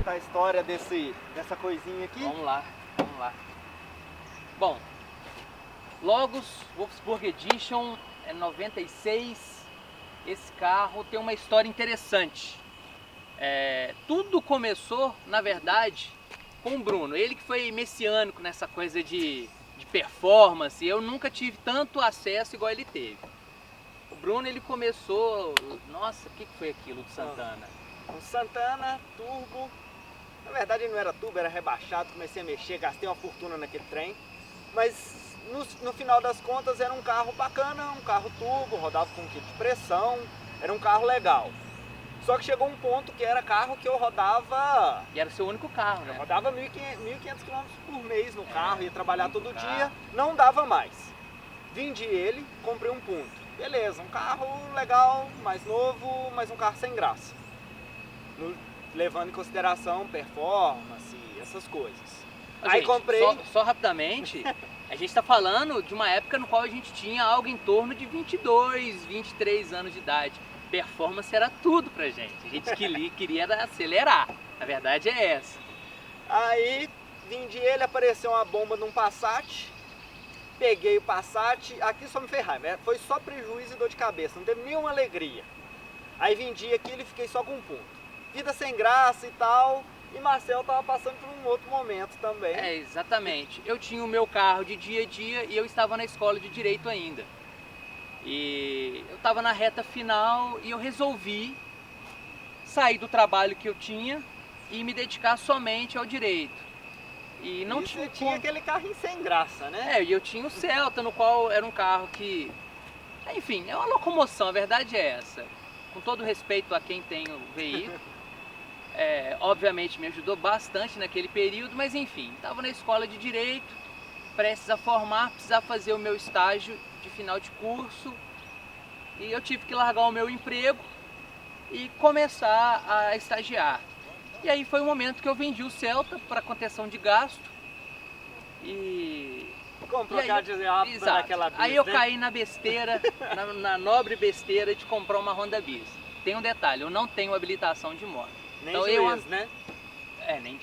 contar a história dessa coisinha aqui? Vamos lá, vamos lá. Bom, Logos Wolfsburg Edition é 96. Esse carro tem uma história interessante. Tudo começou, na verdade, com o Bruno. Ele que foi messiânico nessa coisa de performance. Eu nunca tive tanto acesso igual ele teve. O Bruno, ele começou... Nossa, o que foi aquilo do Santana? Um Santana turbo. Na verdade ele não era turbo, era rebaixado. Comecei a mexer, gastei uma fortuna naquele trem. Mas no final das contas era um carro bacana, um carro turbo, rodava com kit de pressão. Era um carro legal. Só que chegou um ponto que era carro que eu rodava... E era o seu único carro, né? Eu rodava 1.500 km por mês no carro, ia trabalhar todo dia. Não dava mais. Vendi ele, comprei um Punto. Beleza, um carro legal, mais novo, mas um carro sem graça. Levando em consideração performance, essas coisas. Aí gente, comprei... Só rapidamente, a gente está falando de uma época no qual a gente tinha algo em torno de 22, 23 anos de idade. Performance era tudo pra gente. A gente queria acelerar. A verdade é essa. Aí vendi ele, apareceu uma bomba num Passat. Peguei o Passat, aqui só me ferrar, foi só prejuízo e dor de cabeça, não teve nenhuma alegria. Aí vendi aquilo e fiquei só com um Punto. Vida sem graça e tal, e Marcel tava passando por um outro momento também. Exatamente. Eu tinha o meu carro de dia a dia e eu estava na escola de Direito ainda. E eu estava na reta final e eu resolvi sair do trabalho que eu tinha e me dedicar somente ao direito. E não tinha aquele carrinho sem graça, né? E eu tinha o Celta, no qual era um carro que... Enfim, é uma locomoção, a verdade é essa. Com todo respeito a quem tem o veículo. Obviamente me ajudou bastante naquele período, mas enfim, estava na escola de Direito, prestes a formar, precisava fazer o meu estágio de final de curso. E eu tive que largar o meu emprego e começar a estagiar. E aí foi o momento que eu vendi o Celta para contenção de gasto. Comprou aquela diesel daquela Bis, Aí eu caí na besteira, na nobre besteira de comprar uma Honda Bis. Tem um detalhe, eu não tenho habilitação de moto. Nem então juiz, né? Nem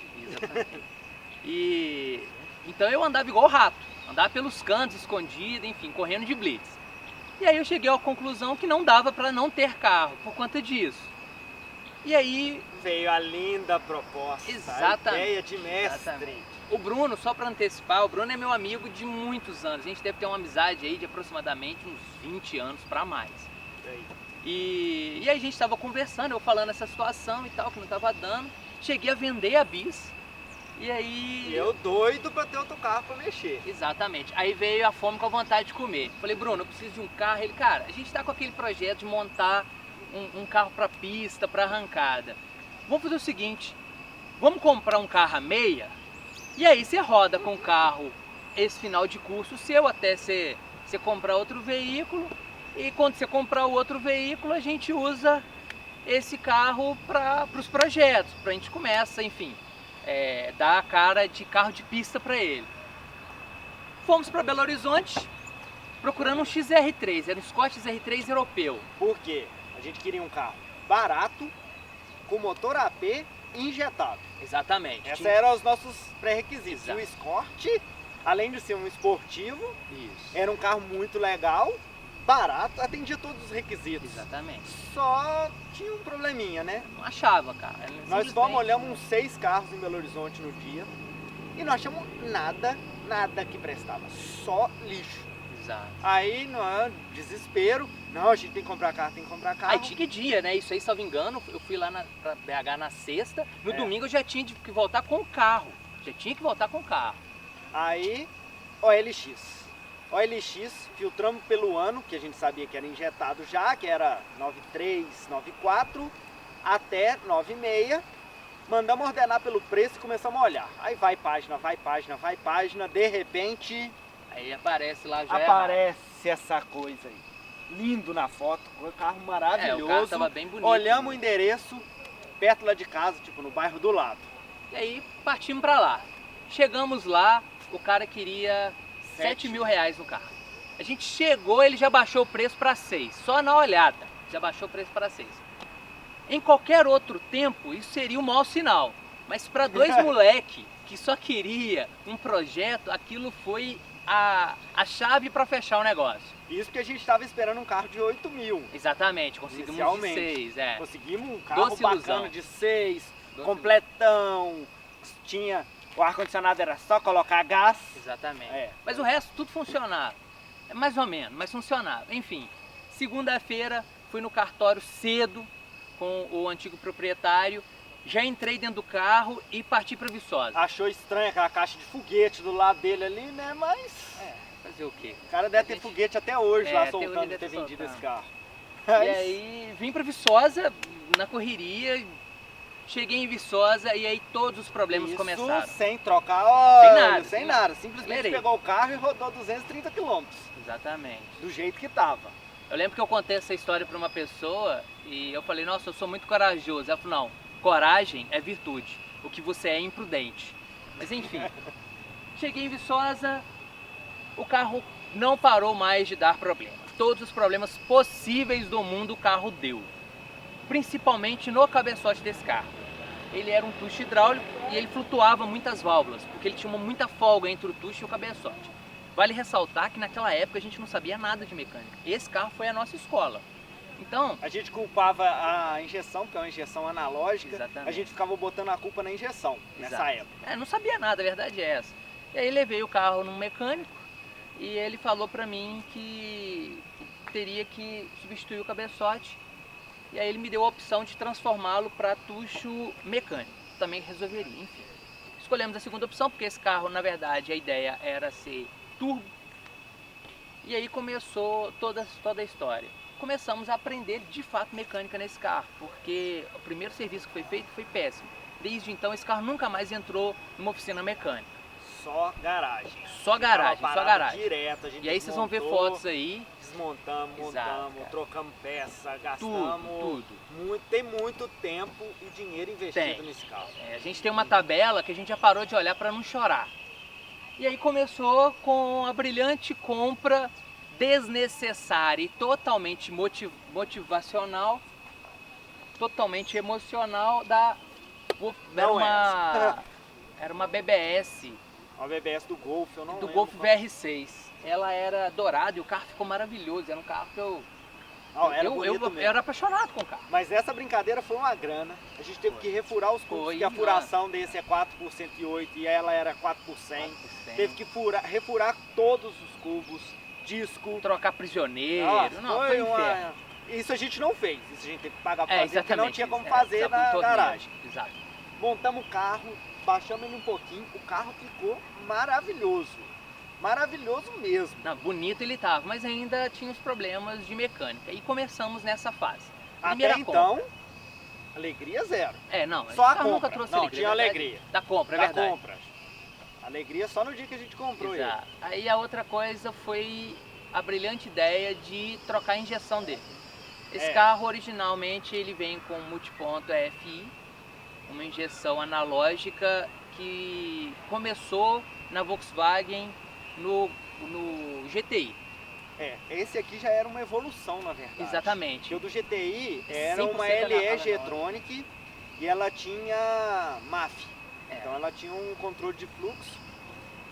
juiz. Então eu andava igual rato. Andava pelos cantos, escondido, enfim, correndo de blitz. E aí eu cheguei à conclusão que não dava para não ter carro, por conta disso. E aí... veio a linda proposta, exatamente, a ideia de mestre. Exatamente. O Bruno, só para antecipar, o Bruno é meu amigo de muitos anos. A gente deve ter uma amizade aí de aproximadamente uns 20 anos para mais. E aí a gente estava conversando, eu falando essa situação e tal, que não estava dando. Cheguei a vender a Bis. E aí... e eu doido para ter outro carro para mexer. Exatamente. Aí veio a fome com a vontade de comer. Falei, Bruno, eu preciso de um carro. Ele, cara, a gente está com aquele projeto de montar um carro para pista, para arrancada. Vamos fazer o seguinte, vamos comprar um carro a meia, e aí você roda com o carro esse final de curso seu, até você comprar outro veículo, e quando você comprar o outro veículo, a gente usa esse carro para os projetos, para a gente começa, enfim, dar a cara de carro de pista para ele. Fomos para Belo Horizonte, procurando um XR3, era um Scott XR3 europeu. Por quê? A gente queria um carro barato, com motor AP injetado. Exatamente. Esses eram os nossos pré-requisitos. O Escort, além de ser um esportivo, era um carro muito legal, barato, atendia todos os requisitos. Exatamente. Só tinha um probleminha, né? Não achava, cara. Nós fomos, olhamos uns 6 carros em Belo Horizonte no dia e não achamos nada que prestava, só lixo. Exato. Aí, no desespero, não, a gente tem que comprar carro, Aí tinha que dia, né? Isso aí, salvo engano, eu fui lá pra BH na sexta, no domingo eu já tinha que voltar com o carro. Aí, OLX. OLX, filtramos pelo ano, que a gente sabia que era injetado já, que era 93, 94, até 96. Mandamos ordenar pelo preço e começamos a olhar. Aí vai página, de repente... aí aparece lá já. Aparece essa coisa aí. Lindo na foto, um carro maravilhoso. O carro tava bem bonito. Olhamos o endereço, perto lá de casa, tipo no bairro do lado. E aí partimos pra lá. Chegamos lá, o cara queria 7 mil reais no carro. A gente chegou, ele já baixou o preço para 6, só na olhada, já baixou o preço para 6. Em qualquer outro tempo, isso seria um mau sinal. Mas para dois moleque que só queria um projeto, aquilo foi a chave para fechar o negócio. Isso porque a gente estava esperando um carro de 8 mil. Exatamente, conseguimos de Inicialmente. 6, é. Conseguimos um carro Doce bacana ilusão. de 6, Doce completão. Tinha, o ar-condicionado era só colocar gás. Exatamente. É. Mas o resto tudo funcionava. Mais ou menos, mas funcionava. Enfim, segunda-feira fui no cartório cedo com o antigo proprietário. Já entrei dentro do carro e parti para Viçosa. Achou estranho aquela caixa de foguete do lado dele ali, né? Mas Fazer o quê? o cara deve ter Gente- foguete até hoje É, lá até hoje soltando deve ter ter vendido soltando. esse carro. E aí vim para Viçosa na correria, cheguei em Viçosa e aí todos os problemas Isso começaram. sem trocar óleo, nada, sem sem nada. Simplesmente Acelerei. pegou o carro e rodou 230 km. Exatamente. Do jeito que tava. Eu lembro que eu contei essa história para uma pessoa e eu falei, nossa, eu sou muito corajoso. Ela falou, não, coragem é virtude, o que você é imprudente. Mas enfim, cheguei em Viçosa, o carro não parou mais de dar problema. Todos os problemas possíveis do mundo o carro deu. Principalmente no cabeçote desse carro. Ele era um tucho hidráulico e ele flutuava muitas válvulas, porque ele tinha muita folga entre o tucho e o cabeçote. Vale ressaltar que naquela época a gente não sabia nada de mecânica. Esse carro foi a nossa escola. Então, A gente culpava a injeção, porque é uma injeção analógica. Exatamente. A gente ficava botando a culpa na injeção nessa Exato. época. não sabia nada, a verdade é essa. E aí levei o carro num mecânico e ele falou pra mim que teria que substituir o cabeçote. E aí ele me deu a opção de transformá-lo para tucho mecânico. Também resolveria, enfim. Escolhemos a segunda opção porque esse carro, na verdade, a ideia era ser turbo. E aí começou toda a história. Começamos a aprender de fato mecânica nesse carro, porque o primeiro serviço que foi feito foi péssimo. Desde então esse carro nunca mais entrou numa oficina mecânica. Só garagem. Só garagem, Tava só parado garagem. Direto, a gente E aí vocês vão ver desmontou, fotos aí. Desmontamos, Exato, montamos, cara. trocamos peça, gastamos. Tudo. Tem muito tempo e dinheiro investido Tem. nesse carro. A gente tem uma tabela que a gente já parou de olhar para não chorar. E aí começou com a brilhante compra desnecessária e totalmente motivacional, totalmente emocional da... Não Era uma BBS Uma BBS do Golf, eu não do lembro Golf qual- VR6. Ela era dourada e o carro ficou maravilhoso. Era um carro que Não, era bonito eu mesmo. era apaixonado com o carro. Mas essa brincadeira foi uma grana. A gente teve que refurar os cubos, Foi, porque a furação desse é 4 por 108 e ela era 4 por 100. Teve que refurar todos os cubos, disco. Trocar prisioneiro. Nossa, Não, foi um inferno. Isso a gente não fez, isso a gente teve que pagar pra É, fazer, porque não exatamente. tinha como isso. fazer Precisava na de um torneio. garagem. Exato. Montamos o carro, baixamos ele um pouquinho, o carro ficou maravilhoso. Maravilhoso mesmo. Não, bonito ele tava, mas ainda tinha os problemas de mecânica. E começamos nessa fase. Primeira Até então, compra. alegria zero. Não, Só a esse carro nunca compra. trouxe Não, alegria. tinha é verdade. alegria. Da compra, é Da verdade. compra. Alegria só no dia que a gente comprou ele. Exato. Aí a outra coisa foi a brilhante ideia de trocar a injeção dele. Esse É. carro originalmente ele vem com multiponto EFI, uma injeção analógica que começou na Volkswagen no GTI. Esse aqui já era uma evolução, na verdade. Exatamente. Porque o do GTI era 100% uma LE analógico. G-Tronic e ela tinha MAF. É. Então ela tinha um controle de fluxo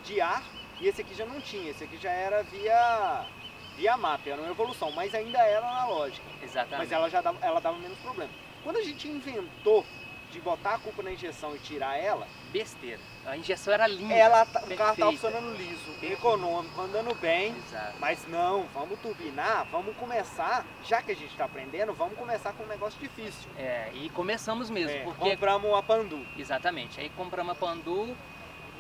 de ar e esse aqui já não tinha. Esse aqui já era via MAP, era uma evolução, mas ainda era analógica. Exatamente. Mas ela dava menos problema. Quando a gente inventou de botar a culpa na injeção e tirar ela, Besteira. A injeção era linda. o carro estava perfeita. funcionando liso, econômico, andando bem. Exato. Mas não, vamos turbinar, vamos começar, já que a gente está aprendendo, vamos começar com um negócio difícil. E começamos mesmo, porque... Compramos uma Pandu. Exatamente. Aí compramos a Pandu.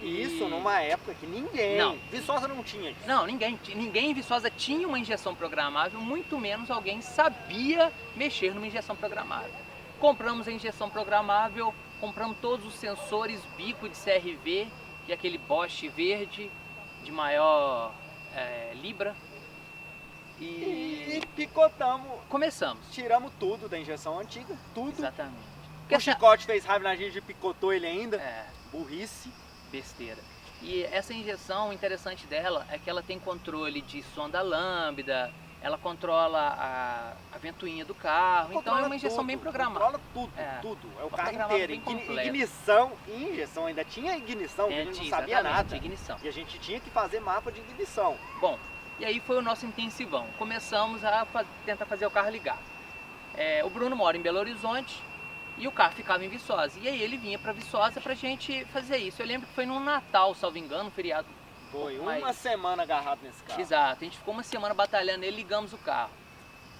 E isso numa época que ninguém, Não. Viçosa não tinha isso. Não, ninguém em Viçosa tinha uma injeção programável, muito menos alguém sabia mexer numa injeção programável. Compramos a injeção programável, compramos todos os sensores bico de CRV, que é aquele Bosch verde de maior libra. E picotamos, Começamos. tiramos tudo da injeção antiga, tudo. Exatamente. O chicote fez raiva na gente e picotou ele ainda. Burrice. Besteira. E essa injeção, o interessante dela é que ela tem controle de sonda lambda, ela controla a ventoinha do carro, então é uma injeção bem programada. Controla tudo, tudo. É o carro inteiro. Completo. Ignição e injeção. Ainda tinha ignição, que a gente não sabia nada. Ignição. E a gente tinha que fazer mapa de ignição. Bom, e aí foi o nosso intensivão. Começamos a tentar fazer o carro ligar. O Bruno mora em Belo Horizonte e o carro ficava em Viçosa. E aí ele vinha para Viçosa pra gente fazer isso. Eu lembro que foi num Natal, salvo engano, um feriado. Foi uma semana agarrado nesse carro. Exato, a gente ficou uma semana batalhando nele, ligamos o carro.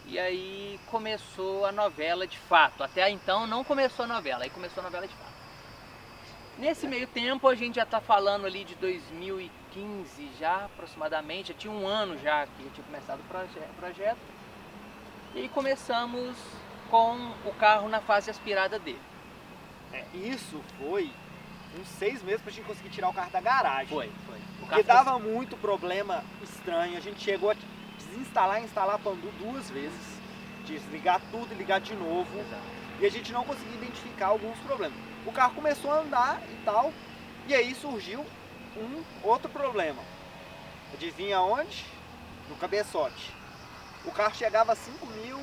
E aí começou a novela de fato. Até então não começou a novela, aí começou a novela de fato. Nesse meio tempo a gente já está falando ali de 2015 já aproximadamente, já tinha um ano já que já tinha começado o projeto. E aí começamos com o carro na fase aspirada dele. Isso foi uns 6 meses pra gente conseguir tirar o carro da garagem. Foi. Porque dava muito problema estranho. A gente chegou a desinstalar e instalar a Pandu 2 vezes. Desligar tudo e ligar de novo. Exato. E a gente não conseguia identificar alguns problemas. O carro começou a andar e tal. E aí surgiu um outro problema. Adivinha onde? No cabeçote. O carro chegava a 5.000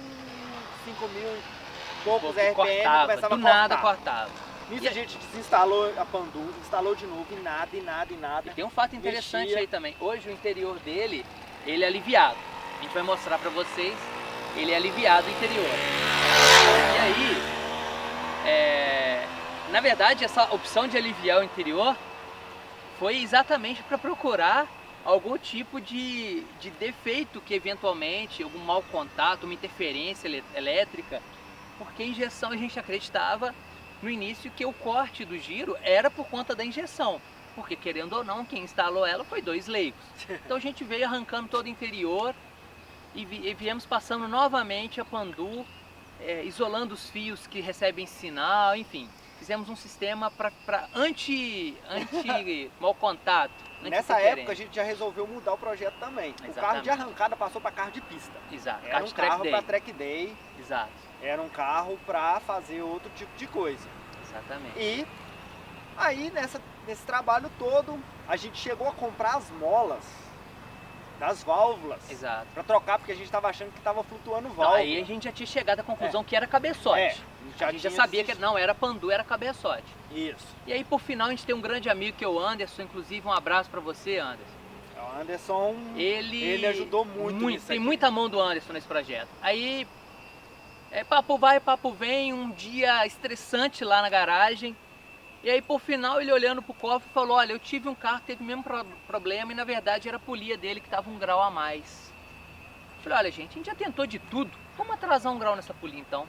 e poucos RPM, cortava, começava do a cortar. nada cortava. Nisso a gente desinstalou a Pandu, instalou de novo e nada. E tem um fato interessante Mexia. aí também. Hoje o interior dele, ele é aliviado. A gente vai mostrar pra vocês, ele é aliviado o interior. E aí, na verdade, essa opção de aliviar o interior foi exatamente para procurar algum tipo de defeito que eventualmente, algum mau contato, uma interferência elétrica, porque a injeção a gente acreditava no início que o corte do giro era por conta da injeção, porque querendo ou não, quem instalou ela foi 2 leigos. Então a gente veio arrancando todo o interior e viemos passando novamente a Pandu, isolando os fios que recebem sinal, enfim. Fizemos um sistema para anti-mau contato. Nessa época a gente já resolveu mudar o projeto também. Exatamente. O carro de arrancada passou para carro de pista. Exato, Era um carro para track day. Exato. Era um carro para fazer outro tipo de coisa. Exatamente. E aí nesse trabalho todo a gente chegou a comprar as molas das válvulas. Exato. Para trocar, porque a gente estava achando que estava flutuando válvula. Aí a gente já tinha chegado à conclusão que era cabeçote. A gente já sabia que não era Pandu, era cabeçote. Isso. E aí por final a gente tem um grande amigo que é o Anderson, inclusive um abraço para você, Anderson. O Anderson, ele ajudou muito nisso Tem aqui. muita mão do Anderson nesse projeto. Aí, papo vai, papo vem, um dia estressante lá na garagem. E aí por final ele olhando pro cofre falou, olha, eu tive um carro que teve o mesmo problema e na verdade era a polia dele que estava 1 grau a mais. Eu falei, olha gente, a gente já tentou de tudo, vamos atrasar 1 grau nessa polia então.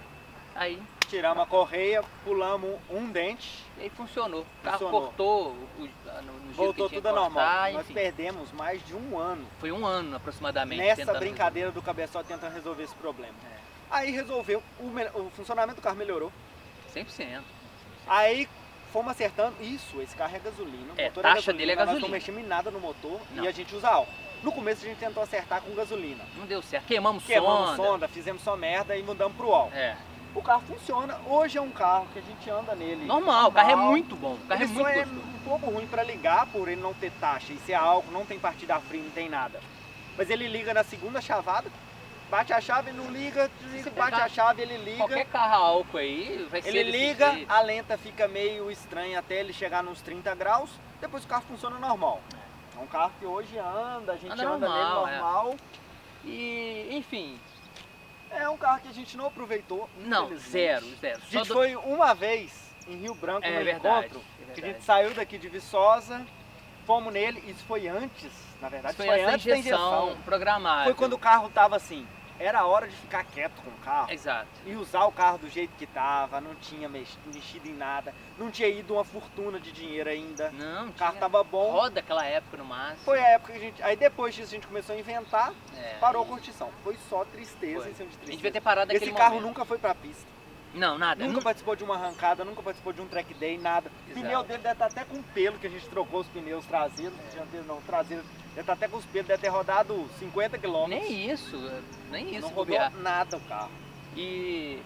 Aí tiramos a correia, pulamos um dente. E aí funcionou. O carro cortou no voltou tudo normal. Nós enfim. perdemos mais de 1 ano. Foi 1 ano aproximadamente. Nessa brincadeira do cabeçote tentando resolver esse problema. Aí resolveu, o funcionamento do carro melhorou. 100%. Aí fomos acertando. Isso, esse carro é gasolina. O motor taxa dele é gasolina. Nós não mexemos em nada no motor Não. e a gente usa álcool. No começo a gente tentou acertar com gasolina. Não deu certo. Queimamos sonda, fizemos só merda e mudamos pro álcool. O carro funciona. Hoje é um carro que a gente anda nele. Normal, o carro é muito bom. O carro ele é muito só é gostoso. um pouco ruim para ligar por ele não ter taxa. Isso é álcool, não tem partida fria, não tem nada. Mas ele liga na segunda chavada, bate a chave, não liga, desliga, bate a chave, ele liga. Qualquer carro a álcool aí vai ser Ele desse liga, jeito. a lenta fica meio estranha até ele chegar nos 30 graus, depois o carro funciona normal. É um carro que hoje anda, a gente anda nele normal. E, enfim... É um carro que a gente não aproveitou. Não, zero. A gente foi uma vez em Rio Branco no encontro, que a gente saiu daqui de Viçosa, fomos nele, isso foi antes, na verdade, foi antes da injeção programada. Foi quando o carro tava assim, era hora de ficar quieto com o carro. Exato. E usar o carro do jeito que tava, não tinha mexido em nada, não tinha ido uma fortuna de dinheiro ainda. Não, o carro tava bom. Roda aquela época no máximo. Foi a época que a gente, aí depois disso a gente começou a inventar, parou a curtição. Foi só tristeza em cima de tristeza. A gente devia ter parado naquele Esse carro momento. nunca foi pra pista. Não, nada. Nunca participou de uma arrancada, nunca participou de um track day, nada. O pneu dele deve estar até com pelo, que a gente trocou os pneus traseiros, dianteiros não, traseiros. Deve estar até com os pelos, deve ter rodado 50 km. Nem isso. Não rodou nada o carro. E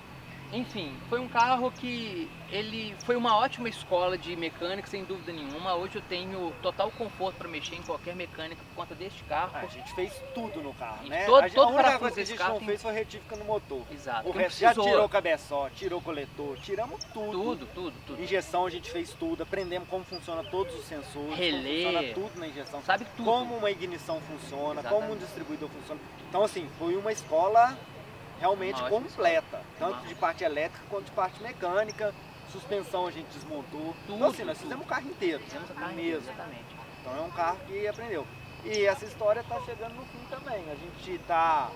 Enfim, foi um carro que ele foi uma ótima escola de mecânica, sem dúvida nenhuma. Hoje eu tenho total conforto para mexer em qualquer mecânica por conta deste carro. A gente fez tudo no carro, E né? todo a única parafuso coisa que a desse gente carro não tem- fez foi retífica no motor. Exato. O não resto já precisou. tirou o cabeçote, tirou o coletor, tiramos tudo. Tudo. Injeção a gente fez tudo, aprendemos como funciona todos os sensores, Relé. como funciona tudo na injeção, Sabe tudo. como uma ignição funciona, Exatamente. como um distribuidor funciona. Então assim, foi uma escola realmente Uma ótima completa, tanto Uma- de parte elétrica quanto de parte mecânica. Suspensão a gente desmontou. Tudo, Então assim, nós tudo. fizemos o carro inteiro, Fizemos a carro mesmo. exatamente. Então é um carro que aprendeu. E essa história está chegando no fim também. A gente está...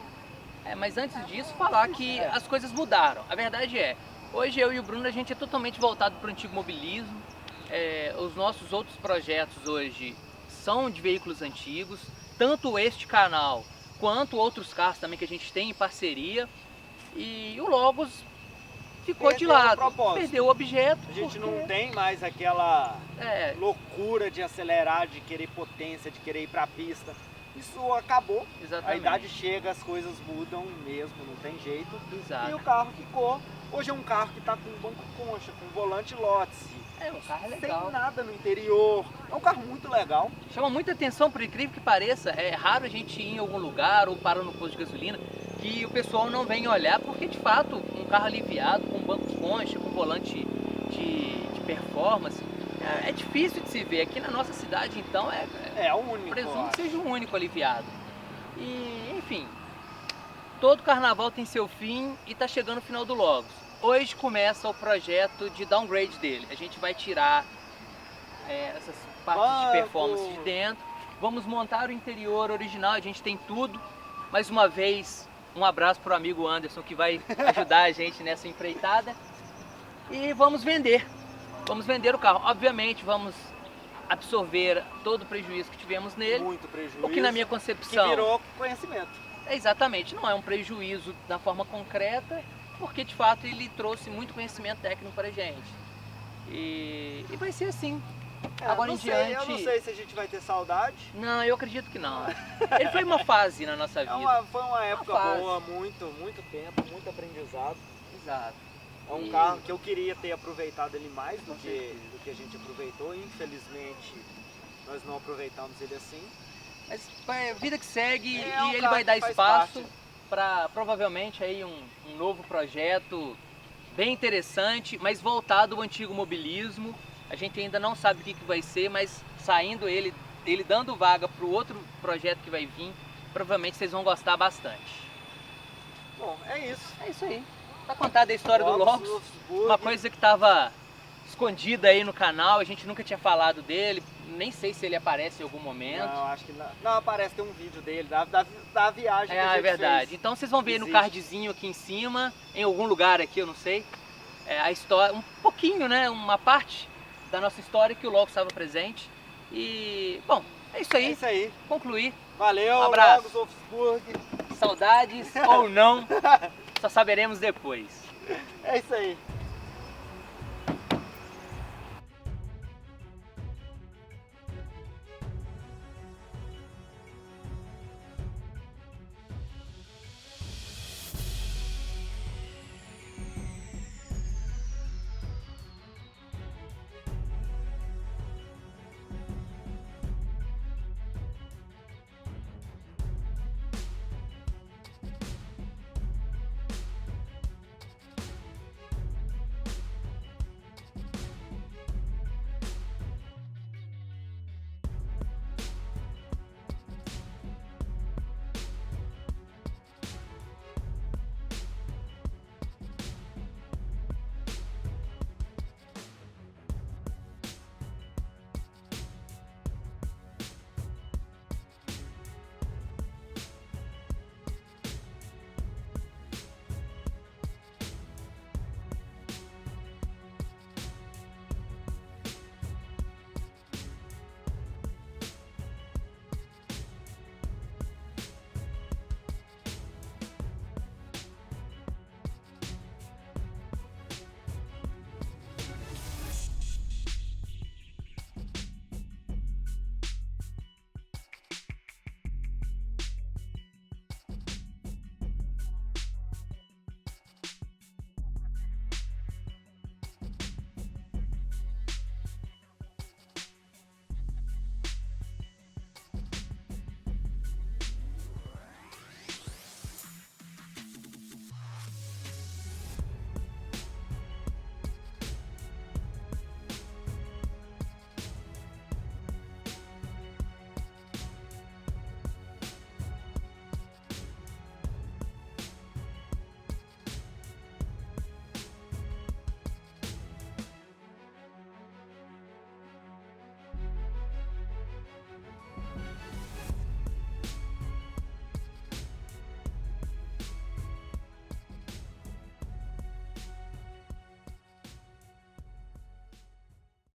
Mas antes disso, falar que as coisas mudaram. A verdade é, hoje eu e o Bruno, a gente é totalmente voltado para o antigo mobilismo. Os nossos outros projetos hoje são de veículos antigos, tanto este canal quanto outros carros também que a gente tem em parceria. E o Logos ficou de Perdeu o lado, propósito. perdeu o objeto. A gente porque- não tem mais aquela É, loucura de acelerar, de querer potência, de querer ir para a pista. Isso acabou. A exatamente. idade chega, as coisas mudam mesmo, não tem jeito. Exato. E o carro ficou. Hoje é um carro que está com banco concha, com volante Lotus, O carro é sem legal. nada no interior. É um carro muito legal. Chama muita atenção, por incrível que pareça. É raro a gente ir em algum lugar ou parar no posto de gasolina que o pessoal não vem olhar, porque de fato um carro aliviado, com banco concha, com volante de performance, é difícil de se ver. Aqui na nossa cidade, então, É o único. presumo eu que acho. seja o único aliviado. E, enfim, todo carnaval tem seu fim e está chegando o final do Logos. Hoje começa o projeto de downgrade dele. A gente vai tirar essas partes de Banco. performance de dentro. Vamos montar o interior original, a gente tem tudo. Mais uma vez, um abraço para o amigo Anderson que vai ajudar a gente nessa empreitada. E vamos vender. Vamos vender o carro. Obviamente, vamos absorver todo o prejuízo que tivemos nele. Muito prejuízo. O que na minha que concepção virou conhecimento. exatamente não é um prejuízo da forma concreta, porque de fato ele trouxe muito conhecimento técnico para a gente. E vai ser assim. Agora não em sei, diante. eu não sei se a gente vai ter saudade. Não, eu acredito que não. Ele foi uma fase na nossa vida. Foi uma época fase. boa, muito tempo, muito aprendizado. Exato. É um E- carro que eu queria ter aproveitado ele mais Com certeza. do que a gente aproveitou. Infelizmente, nós não aproveitamos ele assim. Mas vai, vida que segue É um e ele carro vai dar que faz espaço parte. para provavelmente aí um novo projeto bem interessante, mas voltado ao antigo mobilismo. A gente ainda não sabe o que vai ser, mas saindo ele dando vaga para o outro projeto que vai vir, provavelmente vocês vão gostar bastante. Bom, é isso. É isso aí. Tá contada a história do Logos, Wolfsburg. uma coisa que estava escondida aí no canal, a gente nunca tinha falado dele, nem sei se ele aparece em algum momento. Não, acho que não. Não, aparece, tem um vídeo dele, da viagem que a É gente verdade. fez. Então vocês vão ver no Existe. cardzinho aqui em cima, em algum lugar aqui, eu não sei, a história, um pouquinho, né, uma parte da nossa história que o Logos estava presente. E, bom, é isso É aí. isso aí. Concluir. Valeu, Um abraço. Logos Wolfsburg. Saudades ou não, só saberemos depois. É isso aí.